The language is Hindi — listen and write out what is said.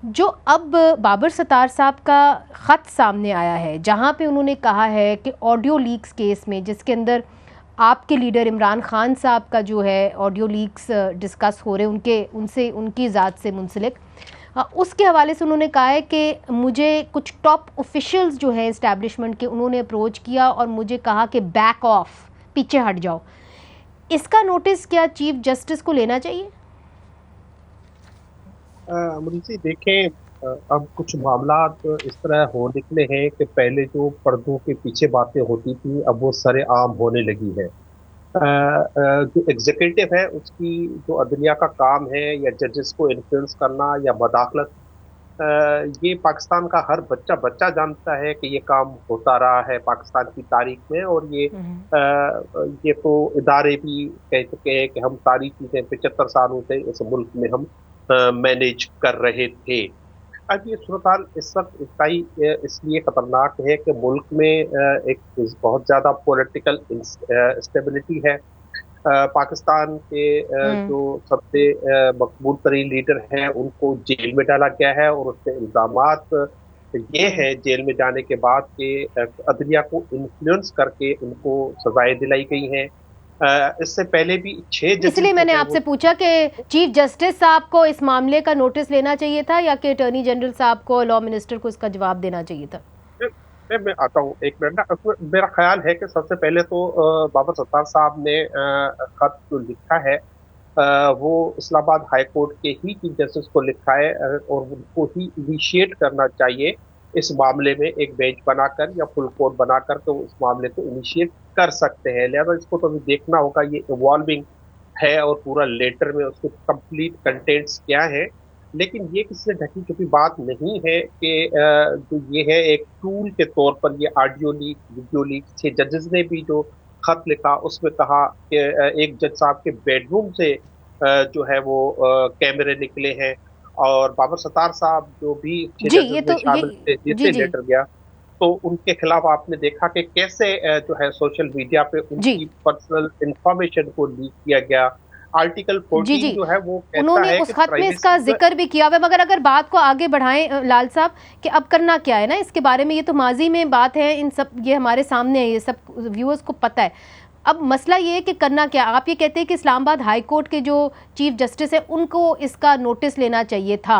जो अब बाबर सत्तार साहब का ख़त सामने आया है, जहां पे उन्होंने कहा है कि ऑडियो लीक्स केस में, जिसके अंदर आपके लीडर इमरान खान साहब का जो है ऑडियो लीक्स डिस्कस हो रहे उनके उनसे उनकी ज़ात से मुंसलिक, उसके हवाले से उन्होंने कहा है कि मुझे कुछ टॉप ऑफिशियल्स जो है इस्टेब्लिशमेंट के, उन्होंने अप्रोच किया और मुझे कहा कि बैक ऑफ, पीछे हट जाओ। इसका नोटिस क्या चीफ जस्टिस को लेना चाहिए? मुंशी देखें, अब कुछ मामला इस तरह हो निकले हैं कि पहले जो पर्दों के पीछे बातें होती थी अब वो सरेआम होने लगी है। जो एग्जीक्यूटिव है उसकी जो अदलिया का काम है या जजेस को इन्फ्लुएंस करना या मदाखलत, ये पाकिस्तान का हर बच्चा बच्चा जानता है कि ये काम होता रहा है पाकिस्तान की तारीख में। और ये तो इदारे भी कह चुके हैं कि हम सारी चीजें 75 सालों से इस मुल्क में हम मैनेज कर रहे थे। अब ये सूरत इस वक्त इसलिए खतरनाक है कि मुल्क में एक बहुत ज्यादा पॉलिटिकल स्टेबिलिटी है। पाकिस्तान के जो सबसे मकबूल तरीन लीडर हैं उनको जेल में डाला गया है और उसके इल्जामात ये है जेल में जाने के बाद के अदलिया को इन्फ्लुएंस करके उनको सजाएं दिलाई गई हैं। इससे पहले भी 6 जजेस इसलिए जो मैंने है वो। आपसे पूछा कि चीफ जस्टिस साहब को इस मामले का नोटिस लेना चाहिए था या कि अटॉर्नी जनरल साहब को, लॉ मिनिस्टर को इसका जवाब देना चाहिए था। मैं आता हूँ एक मिनट ना। मेरा ख्याल है कि सबसे पहले तो बाबर सत्तार साहब ने खत जो लिखा है वो इस्लामाबाद हाई कोर्ट के ही चीफ जस्टिस को लिखा है, और उनको ही इनिशिएट करना चाहिए इस मामले में। एक बेंच बनाकर या फुल कोर्ट बनाकर तो उस मामले को इनिशिएट कर सकते हैं। लिहाजा इसको तो अभी देखना होगा, ये इवॉल्विंग है और पूरा लेटर में उसके कंप्लीट कंटेंट्स क्या है। लेकिन ये किसी से ढकी छुपी बात नहीं है कि जो ये है एक टूल के तौर पर ये ऑडियो लीक, वीडियो लीक। 6 जजेस ने भी जो खत लिखा उसमें कहा कि एक जज साहब के बेडरूम से जो है वो कैमरे निकले हैं। और बाबर सत्तार साहब जो भी छह जी, ये जजेस में तो ये शामिल थे जी जिससे जी लेटर गया, तो उनके खिलाफ आपने देखा कि कैसे जो है सोशल मीडिया पे जी उनकी पर्सनल इंफॉर्मेशन को लीक किया गया। आर्टिकल जी 14 जी, जो है वो कहता उन्होंने है उस कि खत में इसका प्राइवेसी जो। जिक्र भी किया हुआ है, मगर अगर बात को आगे बढ़ाएं लाल साहब, कि अब करना क्या है ना इसके बारे में, ये तो माजी में बात है, इन सब ये हमारे सामने है, ये सब व्यूअर्स को पता है। अब मसला ये है कि करना क्या। आप ये कहते हैं कि इस्लामाबाद हाई कोर्ट के जो चीफ जस्टिस है उनको इसका नोटिस लेना चाहिए था,